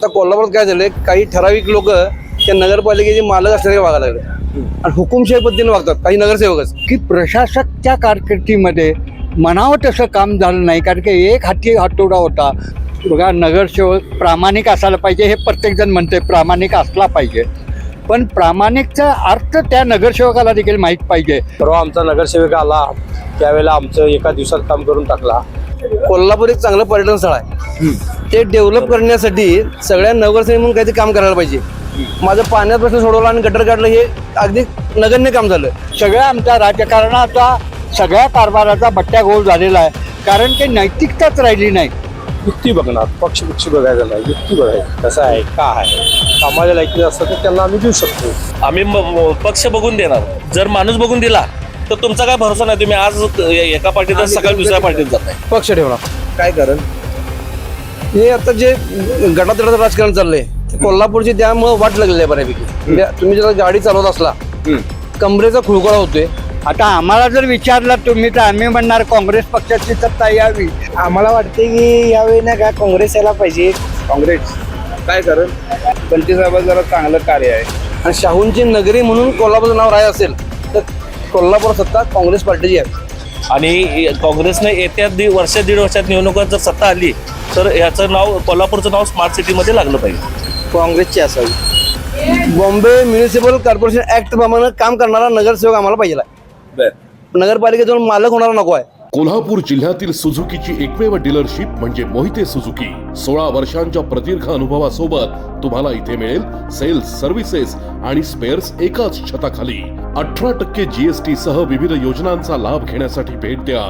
आता कोल्हापुरात काय झालंय, काही ठराविक लोक त्या नगरपालिकेचे मालक असल्यासारखे वागायला लागले आणि हुकुमशाही पद्धतीने वागतात काही नगरसेवकच. की प्रशासकच्या कारकिर्दीमध्ये म्हणावं तसं काम झालं नाही, कारण की एक हाती हातोडा होता. बघा, नगरसेवक प्रामाणिक असायला पाहिजे हे प्रत्येकजण म्हणते, प्रामाणिक असला पाहिजे, पण प्रामाणिकचा अर्थ त्या नगरसेवकाला देखील माहीत पाहिजे. परवा आमचा नगरसेवक आला त्यावेळेला आमचं एका दिवसात काम करून टाकला. कोल्हापूर एक चांगलं पर्यटन स्थळ आहे, ते डेव्हलप करण्यासाठी सगळ्या नगरसेवक म्हणून काहीतरी काम करायला पाहिजे. माझं पाण्याचा प्रश्न सोडवला आणि गटर काढलं, हे अगदी नगण्य काम झालं. सगळ्या आमच्या राजकारणाचा सगळ्या कारभाराचा बट्ट्या गोल झालेला आहे, कारण की नैतिकताच राहिली नाही. युक्ती बघणार, पक्ष बघायचा नाही, युक्ती बघायची कसं आहे, का आहे. कामाच्या लायकी असतं तर त्यांना आम्ही देऊ शकतो. आम्ही पक्ष बघून देणार. जर माणूस बघून दिला तर तुमचा काय भरोसा नाही. तुम्ही आज एका पार्टीत सकाळी दुसऱ्या पार्टीत जाताय. पक्ष ठेवणार काय कारण, हे आता जे गटातटाचं राजकारण चाललंय कोल्हापूरची, त्यामुळे वाट लागलेली आहे बऱ्यापैकी. तुम्ही जर गाडी चालवत असला, कमरेचा खुळखुळा होतोय. आता आम्हाला जर विचारलं तुम्ही तर आम्ही म्हणणार काँग्रेस पक्षाची सत्ता यावी. आम्हाला वाटते की यावेळी ना का काँग्रेस यायला पाहिजे. काँग्रेस काय कारण, पंटी साहेबांचं जरा चांगलं कार्य आहे. आणि शाहूंची नगरी म्हणून कोल्हापूरचं नाव राहायचं असेल तर कोल्हापूर सत्ता काँग्रेस पार्टीची आहे. आणि काँग्रेसने येत्या वर्ष दीड वर्षात निवडणुकात जर सत्ता आली तर याचं नाव, कोल्हापूरचं नाव स्मार्ट सिटीमध्ये लागलं पाहिजे. काँग्रेसची असावी. बॉम्बे म्युनिसिपल कॉर्पोरेशन ऍक्ट प्रमाणे काम करणारा नगरसेवक आम्हाला पाहिजे. नगरपालिकेतून मालक होणारा नको आहे. कोल्हापूर जिल्ह्यातील सुझुकीची एकमेव डीलरशिप म्हणजे मोहिते सुझुकी. 16 वर्षांच्या प्रदीर्घ अनुभवासोबत तुम्हाला इथे मिळेल सेल्स, सर्व्हिसेस आणि स्पेअर्स एकाच छताखाली. 18% GST सह विविध योजनांचा लाभ घेण्यासाठी भेट द्या.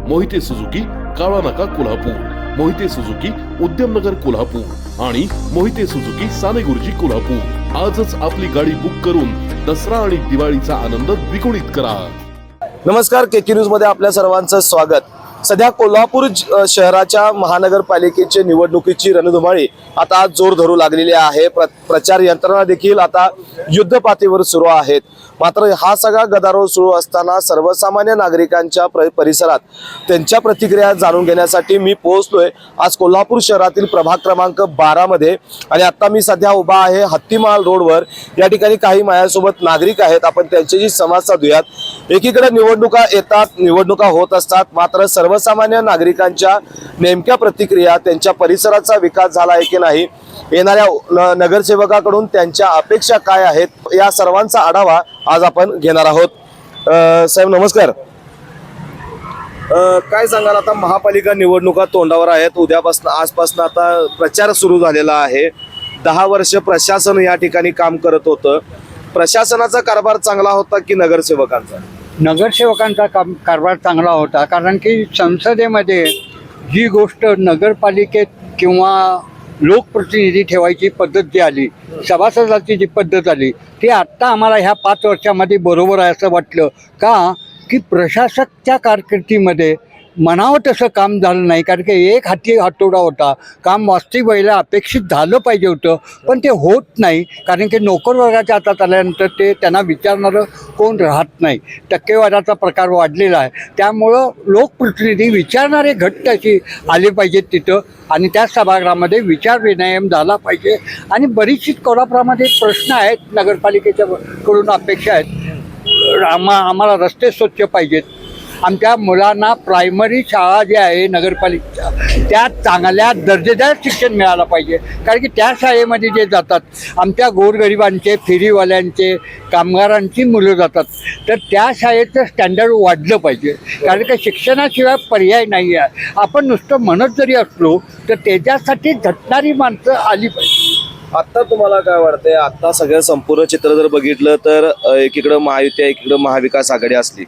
मोहिते सुझुकी, काळा नाका, कोल्हापूर. मोहिते सुझुकी, उद्यमनगर, कोल्हापूर आणि मोहिते सुझुकी, सानेगुरुजी, कोल्हापूर. आजच आपली गाडी बुक करून दसरा आणि दिवाळीचा आनंद द्विगुणित करा. नमस्कार, केके न्यूज मध्ये आपल्या सर्वांचं स्वागत. सध्या कोल्हापूर शहराच्या महानगरपालिकेची निवडणुकीची रणधुमाळी आता जोर धरू लागलेली आहे. प्रचार यंत्रणा देखील आता युद्धपातळीवर सुरू आहेत. मात्र हा सगळा गदारोळ सुरू असताना सर्वसामान्य नागरिकांच्या परिसरात त्यांच्या प्रतिक्रिया जाणून घेण्यासाठी मी पोहोचलोय आज कोल्हापूर शहरातील प्रभाग क्रमांक 12 मध्ये. आणि आता मी सध्या उभा आहे हत्तीमाल रोडवर. या ठिकाणी काही माझ्यासोबत नागरिक आहेत, आपण त्यांच्याशी संवाद साधूयात. एकीकडे निवडणुका येतात, निवडणुका होत असतात, मात्र सर्वसामान्य नागरिकांच्या नेमक्या प्रतिक्रिया, त्यांच्या परिसराचा विकास झाला आहे की नाही, येणाऱ्या नगरसेवकाकडून त्यांच्या अपेक्षा काय आहेत, या सर्वांचा आढावा आज आपण घेणार आहोत. साहेब नमस्कार. काय सांगाल, आता महापालिका निवडणुका तोंडावर आहेत. उद्यापासून, आजपासून आता प्रचार सुरू झालेला आहे. 10 वर्ष प्रशासन या ठिकाणी काम करत होतं. प्रशासनाचा कारभार चांगला होता की नगरसेवकांचा? नगरसेवकांचा कारभार चांगला होता, कारण की संसदेमध्ये जी गोष्ट नगरपालिकेत किंवा लोकप्रतिनिधी ठेवायची पद्धत जी आली, सभासदाची जी पद्धत आली, ती आत्ता आम्हाला ह्या 5 वर्षामध्ये बरोबर आहे असं वाटलं. का की प्रशासकच्या कारकिर्दीमध्ये म्हणावं तसं काम झालं नाही, कारण की एक हाती हातोडा होता. काम वास्तविक वेळेला अपेक्षित झालं पाहिजे होतं, पण ते होत नाही, कारण की नोकर वर्गाच्या हातात आल्यानंतर ते त्यांना विचारणारं कोण राहत नाही. टक्केवारीचा प्रकार वाढलेला आहे, त्यामुळं लोकप्रतिनिधी विचारणारे घट्ट अशी आले पाहिजेत तिथं, आणि त्या सभागृहामध्ये विचार विनिमय झाला पाहिजे. आणि बरीचशी कोल्हापुरामध्ये प्रश्न आहेत, नगरपालिकेच्या कडून अपेक्षा आहेत. आम्हाला रस्ते स्वच्छ पाहिजेत. आमच्या मुलांना प्रायमरी शाळा जी आहे नगरपालिकेच्या, त्या चांगल्या दर्जेदार शिक्षण मिळालं पाहिजे, कारण की त्या शाळेमध्ये जे जातात आमच्या गोरगरिबांचे, फेरीवाल्यांचे, कामगारांची मुलं जातात, तर त्या शाळेचं स्टँडर्ड वाढलं पाहिजे, कारण की शिक्षणाशिवाय पर्याय नाही आहे. आपण नुसतं म्हणत जरी असलो तर त्याच्यासाठी झटणारी माणसं आली पाहिजे. आता तुम्हाला काय वाटतंय, आता सगळं संपूर्ण चित्र जर बघितलं तर एकीकडं महायुती, एकीकडं महाविकास आघाडी असली,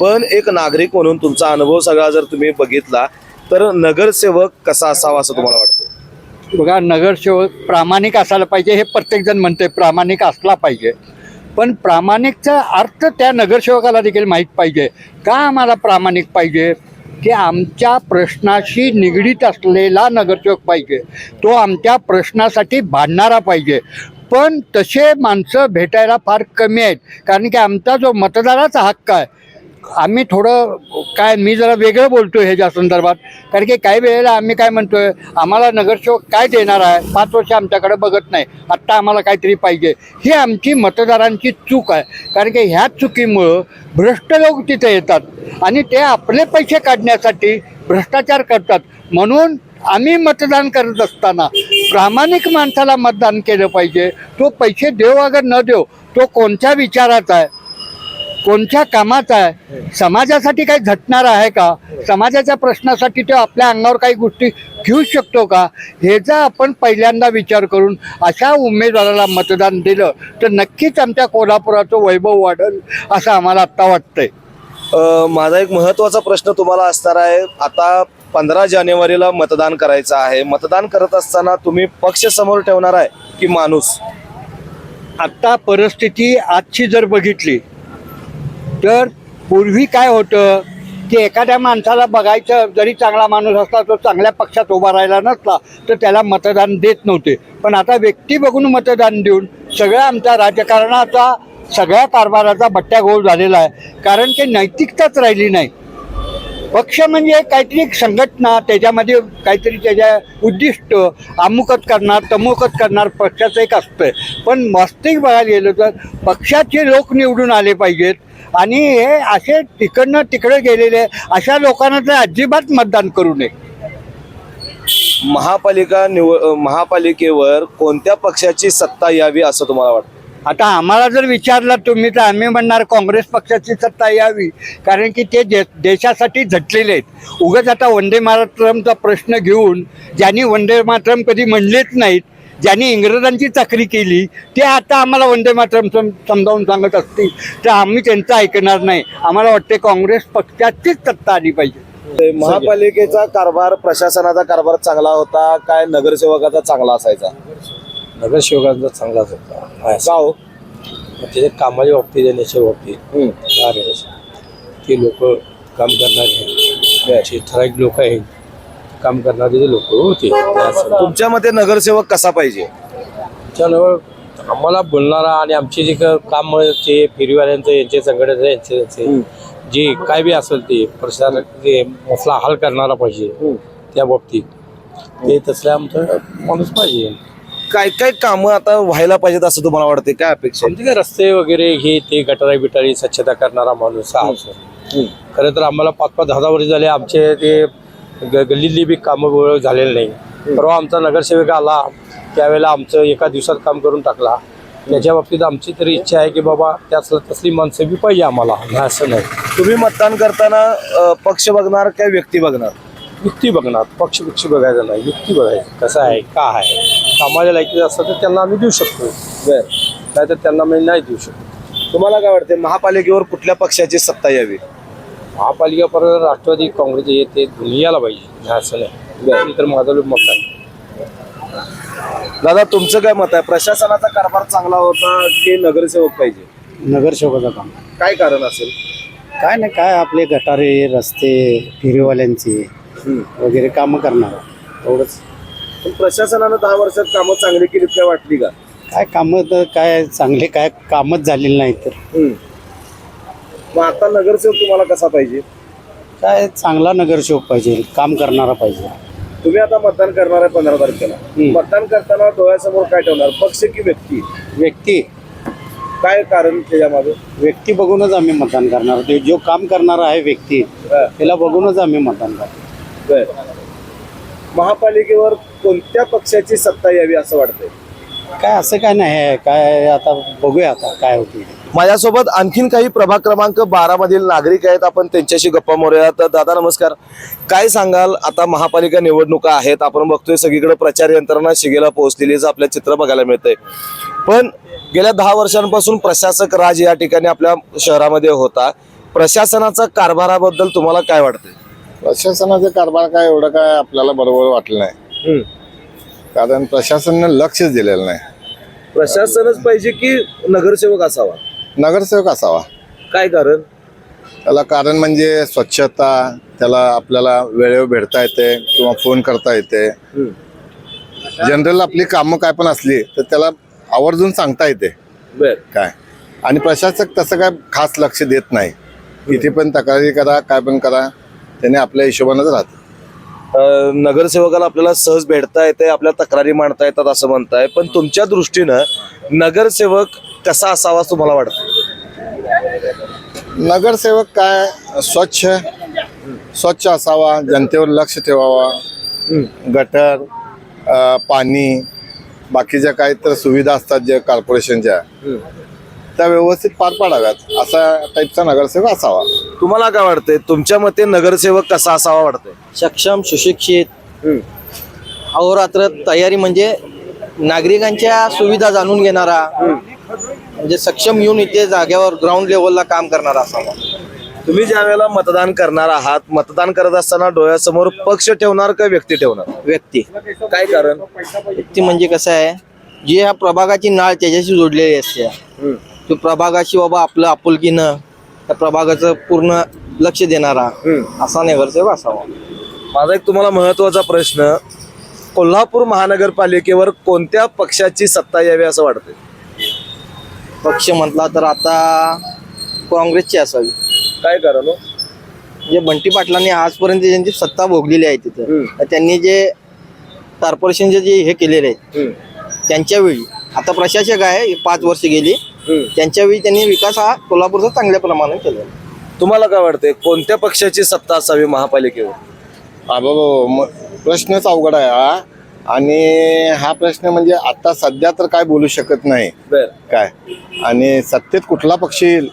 पण एक नागरिक म्हणून तुमचा अनुभव सगळा जर तुम्ही बघितला तर नगरसेवक कसा असावा असं तुम्हाला वाटतं? बघा, नगरसेवक प्रामाणिक असायला पाहिजे हे प्रत्येकजण म्हणते, प्रामाणिक असला पाहिजे, पण प्रामाणिकचा अर्थ त्या नगरसेवकाला देखील माहीत पाहिजे. का आम्हाला प्रामाणिक पाहिजे, की आमच्या प्रश्नाशी निगडीत असलेला नगरसेवक पाहिजे, तो आमच्या प्रश्नासाठी भांडणारा पाहिजे. पण तसे माणसं भेटायला फार कमी आहेत, कारण की आमचा जो मतदाराचा हक्क आहे आम्ही थोडं काय मी जरा वेगळं बोलतोय ह्याच्या संदर्भात, कारण की काही वेळेला आम्ही काय म्हणतोय, आम्हाला नगरसेवक काय देणार आहे, 5 वर्ष आमच्याकडे बघत नाही, आत्ता आम्हाला काहीतरी पाहिजे. ही आमची मतदारांची चूक आहे. कारण की ह्या चुकीमुळं भ्रष्ट लोक तिथे येतात आणि ते आपले पैसे काढण्यासाठी भ्रष्टाचार करतात. म्हणून आम्ही मतदान करत असताना प्रामाणिक माणसाला मतदान केलं पाहिजे. तो पैसे देव अगर न देव, तो कोणत्या विचाराचा आहे, कोणत्या कामाचा आहे, समाजासाठी काही झटणारा आहे का, समाजाच्या प्रश्नासाठी तो आपल्या अंगावर काही गोष्टी घेऊ शकतो का, ह्याचा आपण पहिल्यांदा विचार करून अशा उमेदवाराला मतदान दिलं तर नक्कीच आमच्या कोल्हापुराचं वैभव वाढेल असं आम्हाला आत्ता वाटतंय. माझा एक महत्वाचा प्रश्न तुम्हाला असणार आहे. आता 15 जानेवारीला मतदान करायचं आहे. मतदान करत असताना तुम्ही पक्ष समोर ठेवणार आहे की माणूस? आत्ता परिस्थिती आजची जर बघितली तर पूर्वी काय होतं की एखाद्या माणसाला बघायचं, जरी चांगला माणूस असला तो चांगल्या पक्षात उभा राहिला नसला तर त्याला मतदान देत नव्हते. पण आता व्यक्ती बघून मतदान देऊन सगळ्या आमच्या राजकारणाचा, सगळ्या कारभाराचा बट्ट्यागोळ झालेला आहे. कारण की नैतिकताच राहिली नाही. पक्ष म्हणजे काहीतरी एक संघटना, त्याच्यामध्ये काहीतरी त्याच्या उद्दिष्ट अमुकच करणार तमुकच करणार पक्षाचं एक असतं. पण वास्तविक बघायला गेलं तर पक्षाचे लोक निवडून आले पाहिजेत आणि हे असे तिकडनं तिकडे गेलेले अशा लोकांना तर अजिबात मतदान करू नये. महापालिकेवर कोणत्या पक्षाची सत्ता यावी असं तुम्हाला वाटतं? आता आम्हाला जर विचारलं तुम्ही तर आम्ही म्हणणार काँग्रेस पक्षाची सत्ता यावी. कारण की ते देशासाठी झटलेले आहेत. उगाच आता वंदे मातरमचा प्रश्न घेऊन ज्यांनी वंदे मातरम कधी म्हणलेच नाहीत, ज्यांनी इंग्रजांची चाकरी केली, ते आता आम्हाला वंदे मातरम समजावून सांगत असतील तर आम्ही त्यांचं ऐकणार नाही. आम्हाला वाटते काँग्रेस पक्षाचीच सत्ता आली पाहिजे. महापालिकेचा कारभार, प्रशासनाचा कारभार चांगला होता काय नगरसेवकाचा चांगला असायचा? नगरसेवकांचा चांगलाच होता. का हो? त्याच्या कामाच्या बाबतीत, देण्याच्या बाबतीत ते लोक काम करणारे ठराविक लोक आहेत, काम करणारे लोक होते. तुमच्या मते नगरसेवक कसा पाहिजे? त्याच्यावर आम्हाला बोलणारा आणि आमचे जे काम ते फेरीवाल्यांचं, यांचे संघटनेचं, यांचे जे काय बी असेल ते प्रशासन जे मसला हल करणारा पाहिजे. त्या बाबतीत ते तसल्या आमचं माणूस पाहिजे. काय काय कामं आता व्हायला पाहिजेत असं तुम्हाला वाटते? काय अपेक्षा आहे? आमचे काय रस्ते वगैरे हे ते गटारी बिटारी स्वच्छता करणारा माणूस हा असं. खरं तर आम्हाला 5-5, 10 वर्ष झाले आमचे ते गल्लीतली बी कामं झालेली नाही. परवा आमचा नगरसेवक आला त्यावेळेला आमचं एका दिवसात काम करून टाकला. त्याच्या बाबतीत आमची तरी इच्छा आहे की बाबा तसली माणसं बी पाहिजे आम्हाला, असं नाही. तुम्ही मतदान करताना पक्ष बघणार काय व्यक्ती बघणार? युक्ती बघणार, पक्ष बघायचा नाही, युक्ती बघायचं कसं आहे, का आहे. कामाच्या लायकीचं असतं तर त्यांना आम्ही देऊ शकतो, नाही तर त्यांना मी नाही देऊ शकतो. तुम्हाला काय वाटते महापालिकेवर कुठल्या पक्षाची सत्ता यावी? महापालिका परत राष्ट्रवादी काँग्रेस हे ते दुनियाला पाहिजे, असं नाही. तर माझं मत आहे. दादा तुमचं काय मत आहे? प्रशासनाचा कारभार चांगला होता की नगरसेवक पाहिजे? नगरसेवकाचं काम काय कारण असेल? काय नाही, काय आपले गटारे, रस्ते, फेरीवाल्यांची वगैरे कामं करणार एवढंच. पण प्रशासनानं 10 वर्षात कामं चांगली केलीत काय वाटली का? काय कामं तर काय चांगले काय कामच झालेले नाही. तर मग आता नगरसेवक तुम्हाला कसा पाहिजे? काय चांगला नगरसेवक पाहिजे, काम करणारा पाहिजे. तुम्ही आता मतदान करणार आहे 15 तारखेला. मतदान करताना डोळ्यासमोर काय ठेवणार, पक्ष की व्यक्ती? व्यक्ती. काय कारण त्याच्यामागे? व्यक्ती बघूनच आम्ही मतदान करणार. ते जो काम करणारा आहे व्यक्ती त्याला बघूनच आम्ही मतदान करणार. महापालिकेवर कोणत्या पक्षाची सत्ता यावी असं वाटतंय? काय असं काय नाही आहे, काय आता बघूया आता काय होते. माझ्यासोबत आणखीन काही प्रभाग क्रमांक 12 मधील नागरिक आहेत, आपण त्यांच्याशी गप्पा मारूया. तर दादा नमस्कार, काय सांगाल? आता महापालिका निवडणुका आहेत, आपण बघतोय सगळीकडे प्रचार यंत्रणा शिगेला पोहोचलेलीच आपल्या चित्र बघायला मिळतंय. पण गेल्या 10 वर्षांपासून प्रशासक राज या ठिकाणी आपल्या शहरामध्ये होता. प्रशासनाचा कारभाराबद्दल तुम्हाला काय वाटतंय? प्रशासनाचा कारभार काय एवढं काय आपल्याला बरोबर वाटलं नाही. कारण प्रशासनानं लक्षच दिलेलं नाही. प्रशासनच पाहिजे की नगरसेवक असावा? नगरसेवक असावा. काय कारण? त्याला कारण म्हणजे स्वच्छता, त्याला आपल्याला वेळेवर भेटता येते किंवा फोन करता येते. जनरल आपली कामं काय पण असली तर त्याला आवर्जून सांगता येते बर काय. आणि प्रशासक तसं काय खास लक्ष देत नाही. किती पण तक्रारी करा काय पण करा त्याने आपल्या हिशोबानंच राहत. नगरसेवकाला आपल्याला सहज भेटता येते, आपल्या तक्रारी मांडता येतात असं म्हणताय, पण तुमच्या दृष्टीनं नगरसेवक कसा असावा असं तुम्हाला वाटतं? नगरसेवक काय स्वच्छ असावा, जनतेवर लक्ष ठेवावा, गटर पाणी बाकीच्या काही तर सुविधा असतात ज्या कॉर्पोरेशनच्या त्या व्यवस्थित पार पाडाव्यात असा टाईपचा नगरसेवक असावा. तुम्हाला काय वाटतंय, तुमच्या मते नगरसेवक कसा असावा वाटतंय? सक्षम, सुशिक्षित, अहोरात्र तयारी म्हणजे नागरिकांच्या सुविधा जाणून घेणारा, म्हणजे सक्षम येऊन इथे जाग्यावर ग्राउंड लेवलला काम करणारा असावा. तुम्ही ज्या वेळेला मतदान करणार आहात, मतदान करत असताना डोळ्यासमोर पक्ष ठेवणार का व्यक्ती ठेवणार? व्यक्ती. काय कारण? व्यक्ती म्हणजे कसं आहे, जी ह्या प्रभागाची नाळ त्याच्याशी जोडलेली असते, तो प्रभागाशी बाबा आपलं आपुलकीनं त्या प्रभागाचं पूर्ण लक्ष देणारा असा नगरसेवक असावा. माझा एक तुम्हाला महत्वाचा प्रश्न, कोल्हापूर महानगरपालिकेवर कोणत्या पक्षाची सत्ता यावी असं वाटतंय? पक्ष म्हटला तर आता काँग्रेसची असावी. काय कारण हो? जे बंटी पाटलांनी आजपर्यंत ज्यांची सत्ता भोगलेली आहे तिथं, तर त्यांनी जे कॉर्पोरेशनचे जे हे केलेले आहेत त्यांच्या वेळी, आता प्रशासक आहे 5 वर्ष गेली, त्यांच्या वेळी त्यांनी विकास हा कोल्हापूरचा चांगल्या प्रमाणात केला. तुम्हाला काय वाटतंय, कोणत्या पक्षाची सत्ता असावी महापालिकेवर? बाबा प्रश्नच अवघड आहे हा, आणि हा प्रश्न म्हणजे आता सध्या तर काय बोलू शकत नाही काय, आणि सत्तेत कुठला पक्ष येईल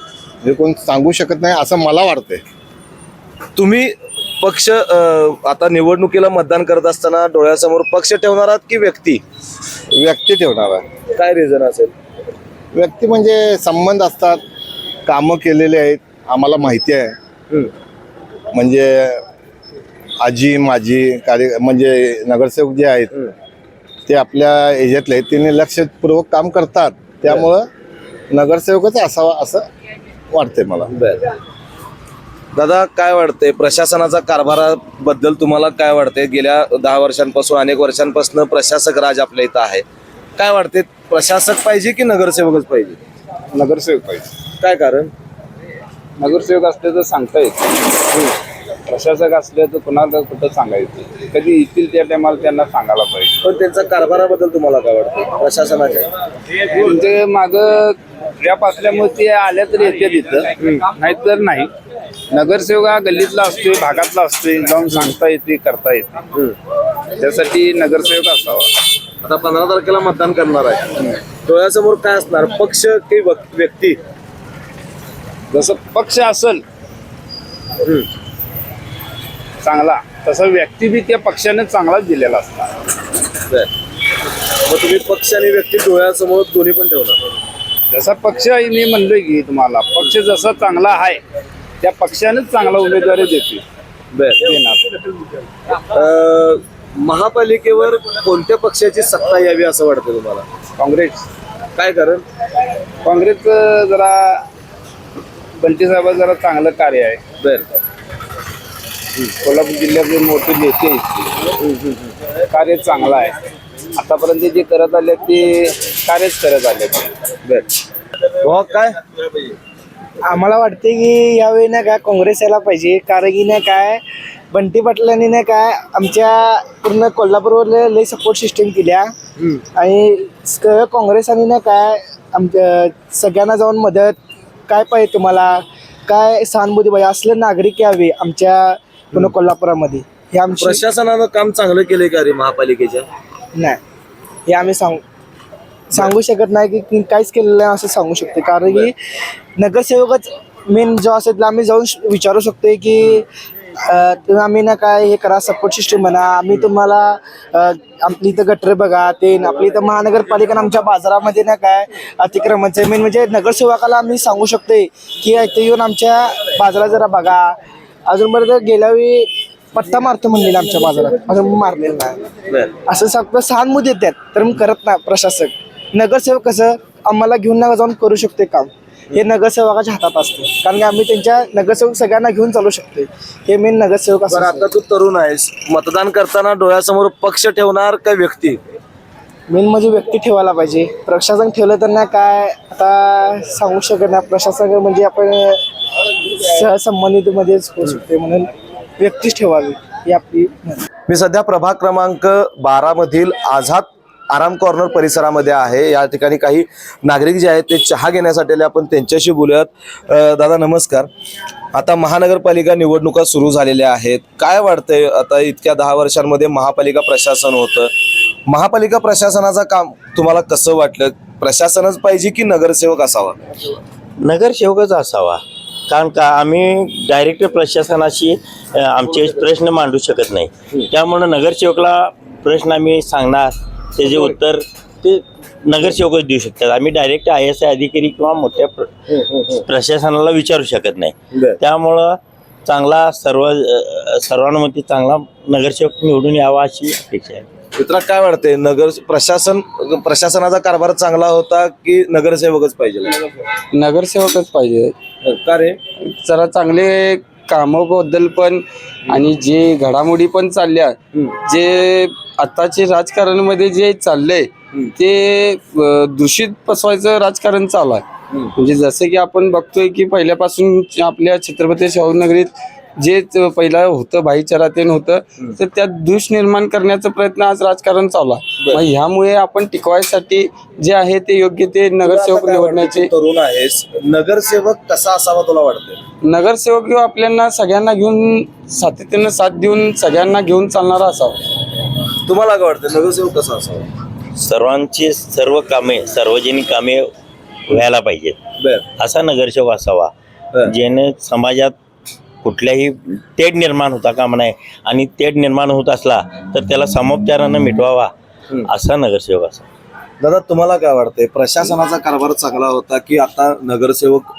हे कोण सांगू शकत नाही असं मला वाटतंय. तुम्ही पक्ष आता निवडणुकीला मतदान करत असताना डोळ्यासमोर पक्ष ठेवणार आहात की व्यक्ती? व्यक्ती ठेवणार आहे. काय रिझन असेल? व्यक्ती म्हणजे संबंध असतात, कामं केलेले आहेत आम्हाला माहिती आहे, म्हणजे आजी माझी कार्य म्हणजे नगरसेवक जे आहेत ते आपल्या एरियातले आहेत, त्यांनी लक्षपूर्वक काम करतात, त्यामुळं नगरसेवकच असावा असं वाटतंय मला. दादा काय वाटतंय, प्रशासनाचा कारभाराबद्दल तुम्हाला काय वाटतंय? गेल्या 10 वर्षांपासून अनेक वर्षांपासून प्रशासक राज आपल्या इथं आहे, काय वाटते, प्रशासक पाहिजे की नगरसेवकच पाहिजे? नगरसेवक पाहिजे. काय कारण? नगरसेवक असले तर सांगता येते, प्रशासक असले तर कुणाला कुठं सांगायचं, कधी येतील त्या टायमाला त्यांना सांगायला पाहिजे. पण त्यांच्या कारभाराबद्दल तुम्हाला काय वाटतं प्रशासनाच्या? म्हणजे मागं गॅप असल्यामुळे ते आल्या तर येते तिथं, नाहीतर नाही. नगरसेवक हा गल्लीतला असतोय, भागातला असतोय, जाऊन सांगता येते, करता येते, त्यासाठी नगरसेवक असावा. आता 15 तारखेला मतदान करणार आहे, डोळ्यासमोर काय असणार, पक्ष की व्यक्ती? जसं पक्ष असेल चांगला, तसा व्यक्ती बी त्या पक्षाने चांगलाच दिलेला असणार. मग तुम्ही पक्ष आणि व्यक्ती डोळ्यासमोर दोन्ही पण ठेवणार? जसा पक्ष मी म्हणलोय की तुम्हाला, पक्ष जसा चांगला आहे त्या पक्षानेच चांगला उमेदवारी देते. महापालिकेवर कोणत्या पक्षाची सत्ता यावी असं वाटतं तुम्हाला? काँग्रेस. काय कारण? काँग्रेस जरा बंटी साहेबांचं जरा चांगलं कार्य आहे. कोल्हापूर जिल्ह्याचे मोठे नेते आहेत, कार्य चांगलं आहे. आतापर्यंत जे करत आले ते कार्यच करत आले. काय आम्हाला वाटते की यावेळी ना काय काँग्रेस यायला पाहिजे, कारण की ना काय बंटी पाटलांनी ना काय आमच्या पूर्ण कोल्हापूरवर लई सपोर्ट सिस्टीम केल्या, आणि काँग्रेसाने ना काय आमच्या सगळ्यांना जाऊन मदत, काय पाहिजे तुम्हाला, काय सहानुभूती पाहिजे असलं नागरिक यावे आमच्या पूर्ण कोल्हापुरामध्ये. हे आमची प्रशासनानं काम चांगलं केलंय का रे महापालिकेच्या? नाही, हे आम्ही सांगू शकत नाही की काहीच केलेलं नाही असं सांगू शकतो, कारण की नगरसेवकच मेन जो असेल आम्ही जाऊन विचारू शकतो की तुम्ही आम्ही ना काय हे करा, सपोर्ट सिस्टीम म्हणा, आम्ही तुम्हाला आपली इथं गटर बघा, ते आपली इथं महानगरपालिका आमच्या बाजारामध्ये ना काय अतिक्रमणचं मेन म्हणजे नगरसेवकाला आम्ही सांगू शकतो की इथे येऊन आमच्या बाजारात जरा बघा. अजूनपर्यंत गेल्या वेळी पट्टा मारतो म्हणलेला आमच्या बाजारात, अजून मारलेलं नाही असं सांगतो. सहानुभूती देतात तर मग करत नाही प्रशासक. नगरसेवक कसं आम्हाला घेऊन ना जाऊन करू शकते काम, हे नगरसेवकाच्या हातात असते, कारण की आम्ही त्यांच्या नगरसेवक सगळ्यांना घेऊन चालू शकतो, हे मेन नगरसेवक असतात. आता तू तरुण आहेस, मतदान करताना डोळ्यासमोर पक्ष ठेवणार का व्यक्ती? मेन म्हणजे व्यक्ती ठेवायला पाहिजे. प्रशासन ठेवलं तर ना काय आता सांगू शकत नाही. प्रशासन म्हणजे आपण सहसंबंधित मध्येच होऊ शकते, म्हणून व्यक्तीच ठेवावी ही आपली. मी सध्या प्रभाग क्रमांक 12 मधील आझाद आराम कॉर्नर परिसरामध्ये आहे. या ठिकाणी काही नागरिक जे आहेत ते चहा घेण्यासाठी आले. आपण त्यांच्याशी बोलूयात. दादा नमस्कार. आता महानगरपालिका निवडणुका सुरू झालेल्या आहेत. काय वाटतंय आता इतक्या 10 वर्षांमध्ये महापालिका प्रशासन होतं, महापालिका प्रशासनाचं काम तुम्हाला कसं वाटलं? प्रशासनच पाहिजे की नगरसेवक असावा? नगरसेवकच असावा, कारण का आम्ही डायरेक्ट प्रशासनाशी आमचे प्रश्न मांडू शकत नाही. त्यामुळं नगरसेवकला प्रश्न आम्ही सांगणार, त्याचे उत्तर ते नगरसेवकच देऊ शकतात. आम्ही डायरेक्ट IAS अधिकारी किंवा मोठ्या प्रशासनाला विचारू शकत नाही. त्यामुळं चांगला सर्वानुमती चांगला नगरसेवक निवडून यावा अशी अपेक्षा आहे. मित्रा काय वाटतंय, प्रशासनाचा कारभार चांगला होता की नगरसेवकच पाहिजे? नगरसेवकच पाहिजे. का रे? जरा चांगले कामाबद्दल पण आणि जे घडामोडी पण चालल्या, जे आताचे राजकारणामध्ये जे चाललंय ते दूषित पसवायचं राजकारण चालू आहे. म्हणजे जसं की आपण बघतोय की पहिल्यापासून आपल्या छत्रपती शाहू नगरीत जे पहिला होतं भाईचारा ते होतं, तर त्यात दूष निर्माण करण्याचा प्रयत्न आज राजकारण चालू आहे. मग ह्यामुळे आपण टिकवायसाठी जे आहे ते योग्य ते नगरसेवक निवडण्याचे. तरुण आहेस, नगरसेवक कसा असावा तुला वाटतं? नगरसेवक आपल्याला सगळ्यांना घेऊन सातत्यानं साथ देऊन सगळ्यांना घेऊन चालणारा असावा. तुम्हाला काय वाटतं नगरसेवक कसा असावा? सर्वांची सर्व कामे सार्वजनिक कामे व्हायला पाहिजेत असा नगरसेवक असावा, ज्याने समाजात कुठल्याही तेढ निर्माण होता कामा नये आणि तेढ निर्माण होत असला तर त्याला सामोपचारानं मिटवावा असा नगरसेवक असावा. दादा तुम्हाला काय वाटतंय, प्रशासनाचा कारभार चांगला होता की आता नगरसेवक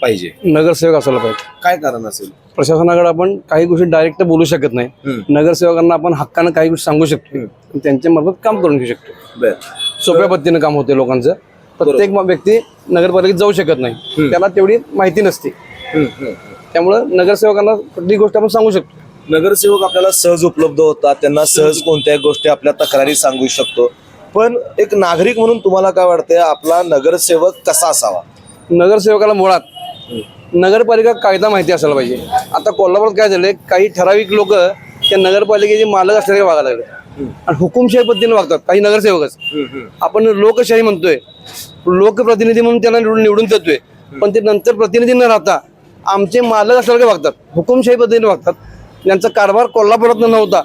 पाहिजे? नगरसेवक असायला पाहिजे. काय कारण असेल? प्रशासनाकडे आपण काही गोष्टी डायरेक्ट बोलू शकत नाही. नगरसेवकांना आपण हक्कानं काही गोष्टी सांगू शकतो, त्यांच्या मार्फत काम करून घेऊ शकतो. सोप्या पद्धतीनं काम होते लोकांचं. प्रत्येक व्यक्ती नगरपालिकेत जाऊ शकत नाही, त्याला तेवढी माहिती नसते. त्यामुळं नगरसेवकांना प्रत्येक गोष्ट आपण सांगू शकतो. नगरसेवक आपल्याला सहज उपलब्ध होतात, त्यांना सहज कोणत्याही गोष्टी आपल्या तक्रारी सांगू शकतो. पण एक नागरिक म्हणून तुम्हाला काय वाटतंय, आपला नगरसेवक कसा असावा? नगरसेवकाला मुळात नगरपालिका कायदा माहिती असायला पाहिजे. आता कोल्हापुरात काय झालंय, काही ठराविक लोक त्या नगरपालिकेचे मालक असल्याने वागायला लागले आणि हुकुमशाही पद्धतीने वागतात काही नगरसेवकच. आपण लोकशाही म्हणतोय, लोकप्रतिनिधी म्हणून त्यांना निवडून देतोय, पण ते नंतर प्रतिनिधी न राहता आमचे मालक असल्यासारखे वागतात, हुकुमशाही पद्धतीने वागतात. त्यांचा कारभार कोल्हापुरात नव्हता,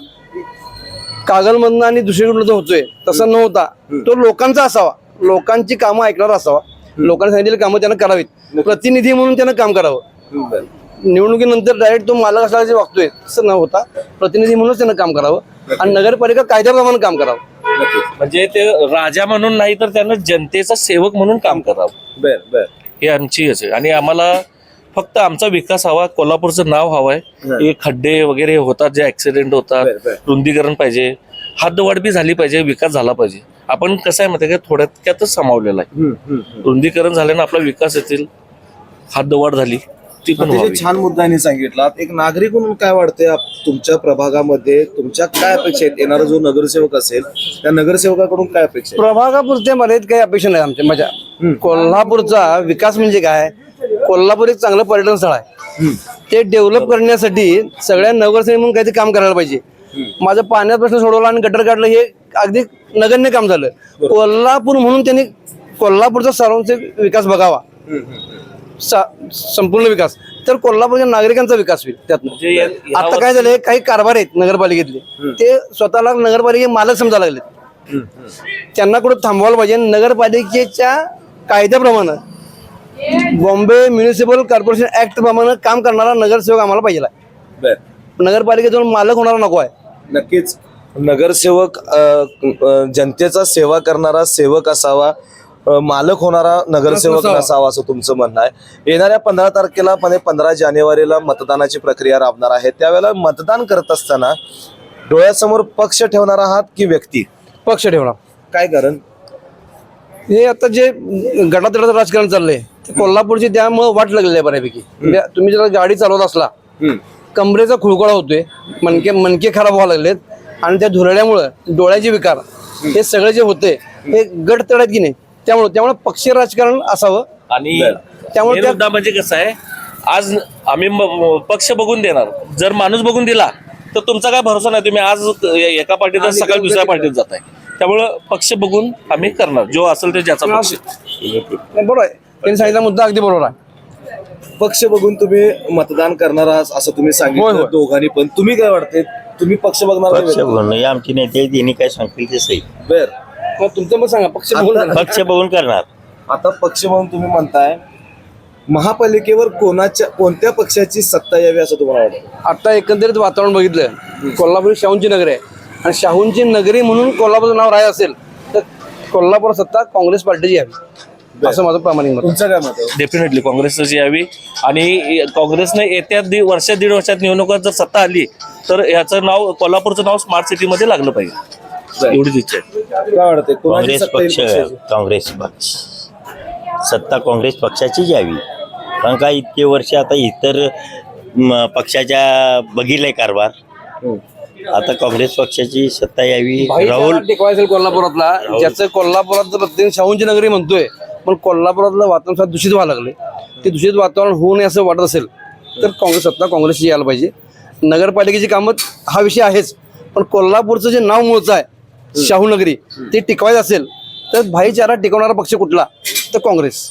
कागलमधनं आणि दुसरीकडून जो होतोय तसा नव्हता. तो लोकांचा असावा, लोकांची कामं ऐकणारा असावा, लोकांनी सांगितलेली कामं त्यानं करावीत, प्रतिनिधी म्हणून त्यानं काम करावं. निवडणुकीनंतर डायरेक्ट तो मालक असला जे वागतोय तसं न होता प्रतिनिधी म्हणूनच त्यानं काम करावं आणि नगरपालिका कायद्याप्रमाणे काम करावं. म्हणजे ते राजा म्हणून नाही तर त्यानं जनतेचा सेवक म्हणून काम करावं. हे आमची आहे. आणि आम्हाला फक्त आमचा विकास हवा, कोल्हापूरचं नाव हवंय. हे खड्डे वगैरे होतात, जे ऍक्सिडेंट होतात, रुंदीकरण पाहिजे, हद्दवाढ बी झाली पाहिजे, विकास झाला पाहिजे. आपण कसं आहे माहिती का, थोड्यातच सामावलेला आहे. रुंदीकरण झाल्यानं आपला विकास येतील, हद्दवाढ झाली ती पण व्हावी. छान मुद्द्याने सांगितला. एक नागरिक म्हणून काय वाटतंय, तुमच्या प्रभागामध्ये तुमच्या काय अपेक्षा आहेत? येणारा जो नगरसेवक असेल त्या नगरसेवकाकडून काय अपेक्षा आहेत? प्रभागापुरते मर्यादित काही अपेक्षा नाही आमच्या. माझ्या कोल्हापूरचा विकास म्हणजे काय, कोल्हापूर एक चांगलं पर्यटन स्थळ आहे, ते डेव्हलप करण्यासाठी सगळ्या नगरसेवक म्हणून काहीतरी काम करायला पाहिजे. माझं पाण्याचा प्रश्न सोडवला आणि गटर काढलं, हे अगदी नगण्य काम झालं. कोल्हापूर म्हणून त्यांनी कोल्हापूरचा सर्वांचा विकास बघावा, संपूर्ण विकास, तर कोल्हापूरच्या नागरिकांचा विकास होईल त्यातनं. आता काय झालंय, काही कारभार आहेत नगरपालिकेतले, ते स्वतःला नगरपालिके मालक समजायला लागले. त्यांना कुठं थांबवायला पाहिजे. नगरपालिकेच्या कायद्याप्रमाणे, बॉम्बे म्युनिसिपल कॉर्पोरेशन ऍक्ट प्रमाणे काम करणारा नगरसेवक आम्हाला पाहिजे. नगरपालिकेतून मालक होणारा नको आहे. नक्कीच नगरसेवक जनतेचा सेवा करणारा सेवक असावा, मालक होणारा नगरसेवक नसावा असं तुमचं म्हणणं आहे. येणाऱ्या 15 तारखेला 15 जानेवारीला मतदानाची प्रक्रिया राबणार आहे. त्यावेळेला मतदान करत असताना डोळ्यासमोर पक्ष ठेवणार आहात की व्यक्ती? पक्ष ठेवणार. काय कारण? हे आता जे गटातटाचं राजकारण चाललंय कोल्हापूरची, त्यामुळे वाट लागलेली आहे बऱ्यापैकी. तुम्ही जर गाडी चालवत असला, कमरेचा खुळखुळा होतोय, मणके खराब व्हायला लागलेत आणि त्या धुरळ्यामुळं डोळ्याचे विकार, हे सगळं जे होते हे गट तळ आहेत की नाही, त्यामुळे पक्षीय राजकारण असावं. आणि त्यामुळे main मुद्दा म्हणजे कसं आहे, आज आम्ही पक्ष बघून देणार. जर माणूस बघून दिला तर तुमचा काय भरोसा नाही. तुम्ही आज एका पार्टीत सकाळी दुसऱ्या पार्टीत जाताय. त्यामुळं पक्ष बघून आम्ही करणार, जो असेल ते ज्याचा पक्ष. बरोबर आहे, त्यांनी सांगितला मुद्दा अगदी बरोबर आहे. पक्ष बघून तुम्ही मतदान करणार आहात असं तुम्ही होय, सांगितलं होय. दोघांनी पण. तुम्ही काय वाटते, तुम्ही पक्ष बघणार पक्ष नाही? बघून हे आमचे नेते आहेत, त्यांनी काय सांगतील ते सही. बर. मग तुमचं मग सांगा, पक्ष बघून आता- पक्ष बघून करणार. आता पक्ष म्हणून तुम्ही म्हणताय, महापालिकेवर कोणत्या पक्षाची सत्ता यावी असं तुम्हाला वाटतं? आता एकंदरीत वातावरण बघितलं, कोल्हापूर शाहूंची नगरी आहे आणि शाहूंची नगरी म्हणून कोल्हापूरचं नाव राहायचं असेल तर कोल्हापूर सत्ता काँग्रेस पार्टीची यावी असं माझं प्रामाणिक मत. तुमचं काय मत आहे? डेफिनेटली काँग्रेसची यावी. आणि काँग्रेसने येत्या दीड वर्षात निवडणुकात जर सत्ता आली तर ह्याचं नाव, कोल्हापूरचं नाव स्मार्ट सिटी मध्ये लागलं पाहिजे, एवढीच इच्छा आहे. काय वाटतंय, कोणाची काँग्रेस सत्ता येईल पक्ष, पक्षाची? काँग्रेस पक्ष सत्ता काँग्रेस पक्षाचीच यावी. कारण का इतके वर्ष आता इतर पक्षाच्या बघितलंय कारभार. आता काँग्रेस पक्षाची सत्ता यावी. राहुल टिकवायचं असेल कोल्हापुरातला, ज्याचं कोल्हापुरात प्रत्येक शाहूंची नगरी म्हणतोय, पण कोल्हापुरातलं वातावरण फार दूषित व्हायला लागले. ते दूषित वातावरण होऊ नये असं वाटत असेल तर सत्ता काँग्रेसची यायला पाहिजे. नगरपालिकेची कामं हा विषय आहेच, पण कोल्हापूरचं जे नाव मूळचं आहे शाहू नगरी, ते टिकवायचं असेल तर भाईचारा टिकवणारा पक्ष कुठला तर काँग्रेस.